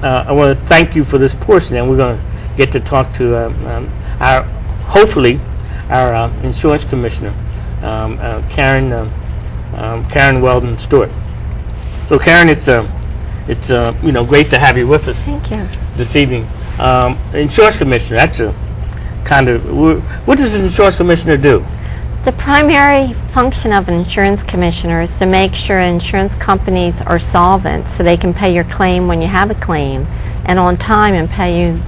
I want to thank you for this portion, and we're going to get to talk to hopefully, our insurance commissioner, Karen Weldon Stewart. So, Karen, it's great to have you with us. Thank you. This evening. Insurance commissioner. That's a kind of what does an insurance commissioner do? The primary function of an insurance commissioner is to make sure insurance companies are solvent so they can pay your claim when you have a claim and on time and pay you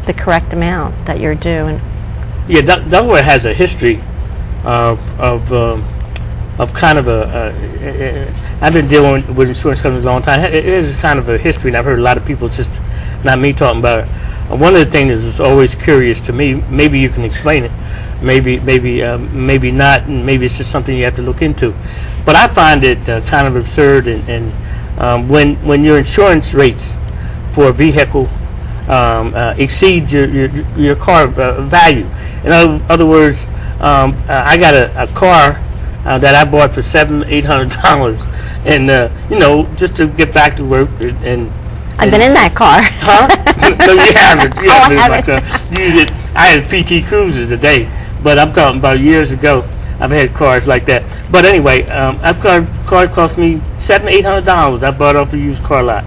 the correct amount that you're due. And yeah, Delaware has a history of kind of I've been dealing with insurance companies a long time. It is kind of a history, and I've heard a lot of people, just not me talking about it. One of the things that's always curious to me, maybe you can explain it, maybe not, and maybe it's just something you have to look into. But I find it kind of absurd, and when your insurance rates for a vehicle exceed your car value. In other words, I got a car that I bought for $700-800, and just to get back to work and. I've been in that car. Huh? No, you haven't. You I haven't. haven't. I had PT Cruisers today, but I'm talking about years ago. I've had cars like that. But anyway, that car cost me $700-800. I bought it off the used car lot.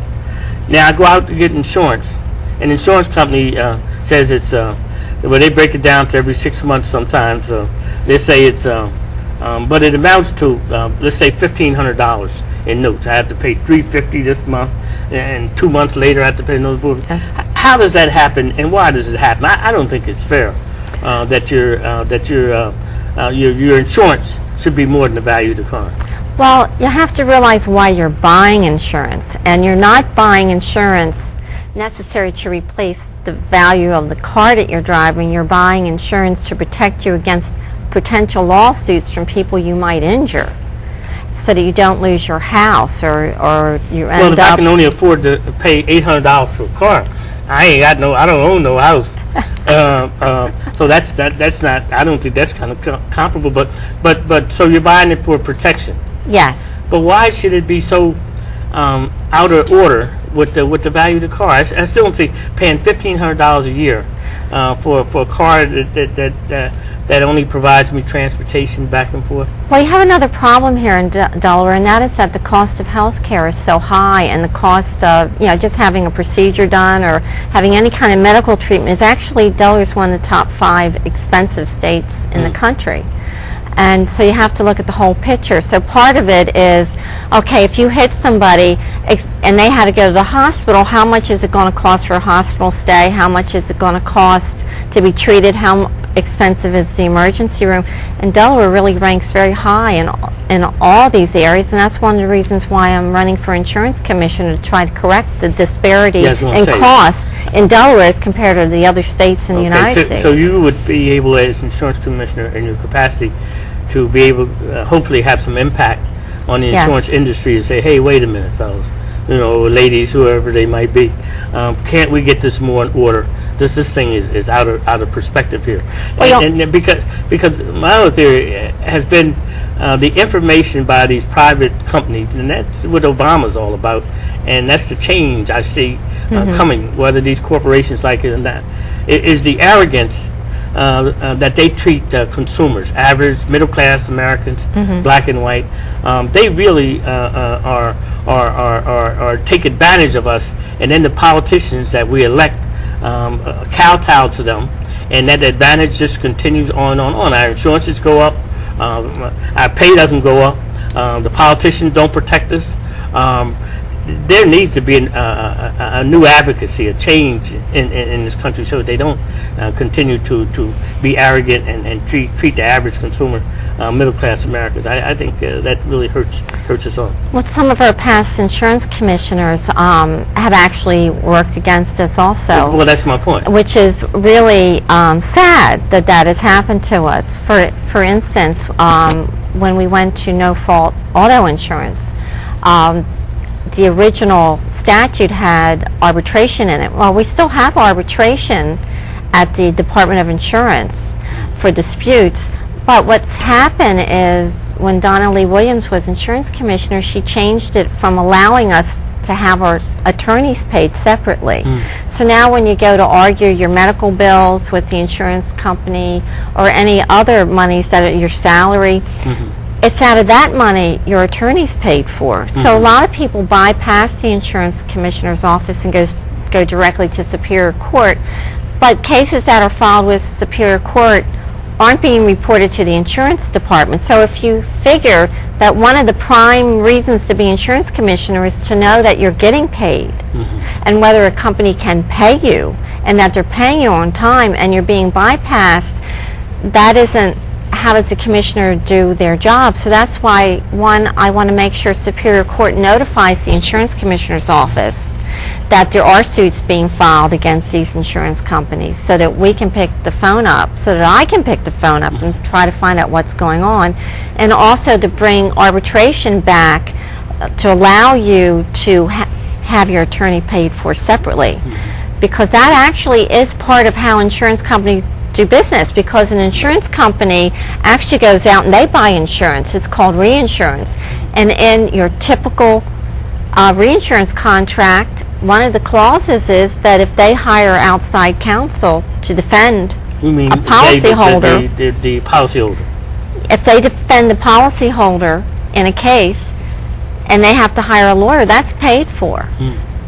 Now I go out to get insurance, and the insurance company says it's they break it down to every 6 months sometimes. They say it's but it amounts to let's say $1,500 in notes. I have to pay $350 this month, and 2 months later I have to pay another $450. Yes. How does that happen, and why does it happen? I don't think it's fair that your insurance should be more than the value of the car. Well, you have to realize why you're buying insurance, and you're not buying insurance necessary to replace the value of the car that you're driving. You're buying insurance to protect you against potential lawsuits from people you might injure, so that you don't lose your house or you end up. Well, if I can only afford to pay $800 for a car, I don't own no house. So that's not. I don't think that's kind of comparable. But so you're buying it for protection. Yes. But why should it be so out of order with the value of the car? I still don't see paying $1,500 a year for a car that only provides me transportation back and forth. Well, you have another problem here in Delaware, and that is that the cost of health care is so high, and the cost of just having a procedure done or having any kind of medical treatment is actually, Delaware is one of the top 5 expensive states in the country. And so you have to look at the whole picture. So part of it is, okay, if you hit somebody and they had to go to the hospital, how much is it going to cost for a hospital stay? How much is it going to cost to be treated? How expensive is the emergency room? And Delaware really ranks very high in all these areas, and that's one of the reasons why I'm running for insurance commissioner, to try to correct the disparity in cost in Delaware as compared to the other states in the United States. So you would be able, as insurance commissioner in your capacity, to be able hopefully have some impact on the insurance industry and say, hey, wait a minute, fellas, ladies, whoever they might be, can't we get this more in order? This thing is out of perspective here. Well, and because my other theory has been the information by these private companies, and that's what Obama's all about, and that's the change I see coming, whether these corporations like it or not, is the arrogance that they treat consumers, average middle-class Americans, black and white. They really are take advantage of us, and then the politicians that we elect kowtow to them, and that advantage just continues on and on. Our insurances go up, our pay doesn't go up, the politicians don't protect us. There needs to be a new advocacy, a change in this country, so that they don't continue to be arrogant and treat the average consumer, middle-class Americans. I think that really hurts us all. Well, some of our past insurance commissioners have actually worked against us also. Well, that's my point. Which is really sad that has happened to us. For instance, when we went to no-fault auto insurance, the original statute had arbitration in it. Well, we still have arbitration at the Department of Insurance for disputes, but what's happened is when Donna Lee Williams was insurance commissioner, she changed it from allowing us to have our attorneys paid separately. So now when you go to argue your medical bills with the insurance company or any other monies that are your salary, it's out of that money your attorney's paid for. So a lot of people bypass the insurance commissioner's office and go directly to Superior Court, but cases that are filed with Superior Court aren't being reported to the insurance department. So if you figure that one of the prime reasons to be insurance commissioner is to know that you're getting paid and whether a company can pay you and that they're paying you on time and you're being bypassed, that isn't how does the commissioner do their job. So that's why, one, I want to make sure Superior Court notifies the insurance commissioner's office that there are suits being filed against these insurance companies so that we can pick the phone up, so that I can pick the phone up and try to find out what's going on, and also to bring arbitration back to allow you to have your attorney paid for separately, because that actually is part of how insurance companies do business, because an insurance company actually goes out and they buy insurance. It's called reinsurance, and in your typical reinsurance contract, one of the clauses is that if they hire outside counsel to defend You mean a policyholder, the policyholder? if they defend the policyholder in a case and they have to hire a lawyer, that's paid for.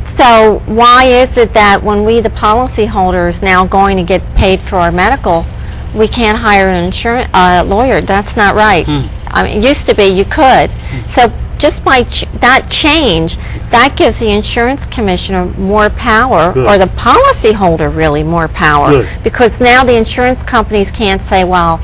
So why is it that when we, the policyholder, is now going to get paid for our medical, we can't hire an insurance lawyer? That's not right. I mean, it used to be you could. So just by that change, that gives the insurance commissioner more power, or the policyholder really more power, because now the insurance companies can't say, well,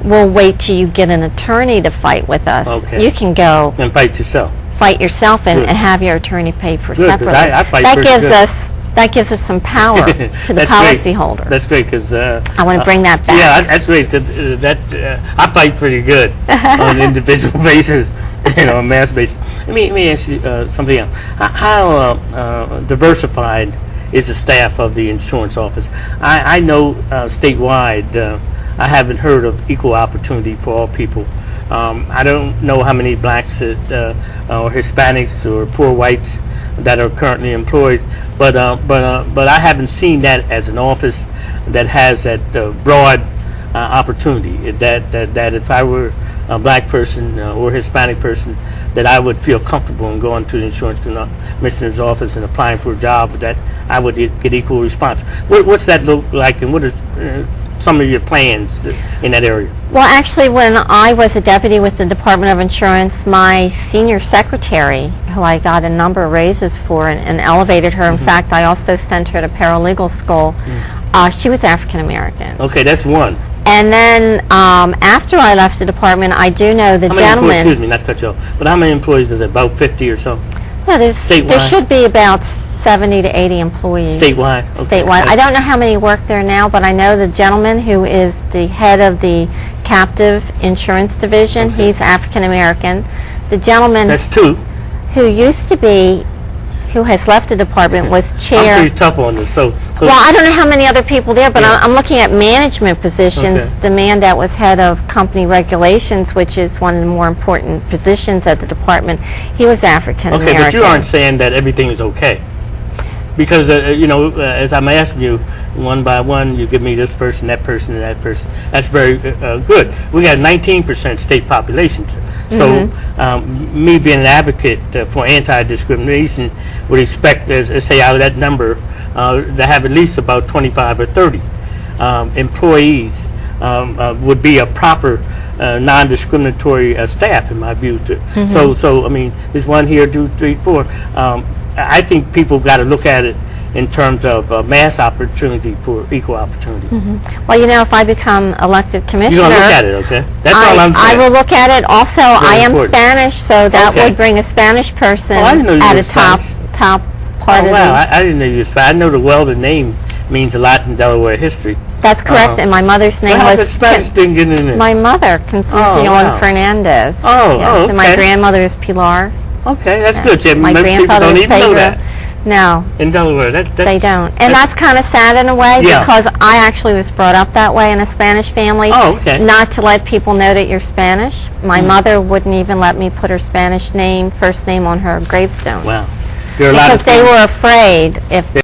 we'll wait till you get an attorney to fight with us. You can go and fight yourself. Fight yourself and have your attorney paid for separately. I fight that gives us some power to the policyholder. That's great, because I want to bring that back. Yeah, that's great, because I fight pretty good on an individual basis, on mass basis. Let me ask you something else. How diversified is the staff of the insurance office? I know statewide, I haven't heard of equal opportunity for all people. I don't know how many blacks or Hispanics or poor whites that are currently employed, but I haven't seen that as an office that has that broad opportunity. That if I were a black person or Hispanic person, that I would feel comfortable in going to the insurance commissioner's office and applying for a job, that I would get equal response. What's that look like, and what is some of your plans in that area? Well, actually, when I was a deputy with the Department of Insurance, my senior secretary, who I got a number of raises for and elevated her, in fact, I also sent her to paralegal school, she was African American. Okay, that's one. And then after I left the department, I do know the gentleman. Excuse me, not to cut you off, but how many employees is it? About 50 or so? No, there should be about 70 to 80 employees. Statewide? Okay. Statewide. I don't know how many work there now, but I know the gentleman who is the head of the captive insurance division, he's African American. The gentleman that's two. Who used to be, who has left the department, was chair. I'm pretty tough on this. So well, I don't know how many other people there, but I'm looking at management positions. The man that was head of company regulations, which is one of the more important positions at the department, he was African American. Okay, but you aren't saying that everything is okay. Because, as I'm asking you, one by one, you give me this person, that person, and that person. That's very good. We got 19% state population. So me being an advocate for anti-discrimination would expect, let's say out of that number, to have at least about 25 or 30 employees would be a proper non-discriminatory staff, in my view. So I mean, there's 1 here, 2, 3, 4. I think people got to look at it in terms of mass opportunity for equal opportunity. Well, if I become elected commissioner, you're going to look at it, okay? That's all I'm saying. I will look at it. Also, I am important. Spanish, so that would bring a Spanish person at a top part of the... I didn't know you were Spanish. I know the Weldon name means a lot in Delaware history. That's correct, and my mother's name was... Spanish didn't get in there? My mother, Concepcion Fernandez. Okay. And my grandmother is Pilar. Okay, that's good. Yeah, my grandfather don't is even know Pedro. that. No. In Delaware. They don't. And that's kind of sad in a way, because I actually was brought up that way in a Spanish family. Oh, okay. Not to let people know that you're Spanish. My mother wouldn't even let me put her Spanish name, first name on her gravestone. Wow. There are a lot of because they things- were afraid if